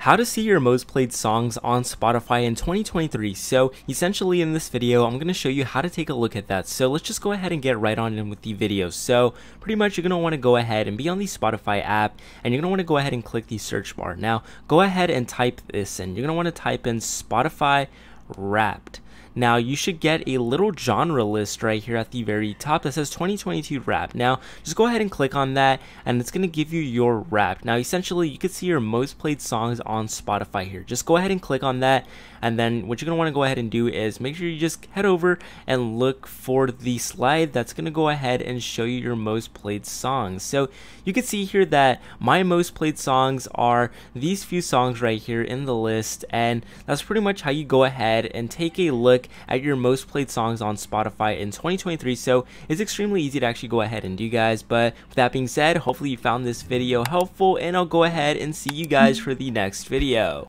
How to see your most played songs on Spotify in 2023. So essentially in this video, I'm going to show you how to take a look at that. So let's just go ahead and get right on in with the video. So pretty much you're going to want to go ahead and be on the Spotify app, and you're going to want to go ahead and click the search bar. Now go ahead and type this in. You're going to want to type in Spotify Wrapped. Now you should get a little genre list right here at the very top that says 2022 Wrapped. Now just go ahead and click on that, and it's going to give you your Wrapped. Now essentially you can see your most played songs on Spotify here. Just go ahead and click on that, and then what you're going to want to go ahead and do is make sure you just head over and look for the slide that's going to go ahead and show you your most played songs. So you can see here that my most played songs are these few songs right here in the list, and that's pretty much how you go ahead and take a look at your most played songs on Spotify in 2023. So it's extremely easy to actually go ahead and do, guys. But with that being said, hopefully you found this video helpful, and I'll go ahead and see you guys for the next video.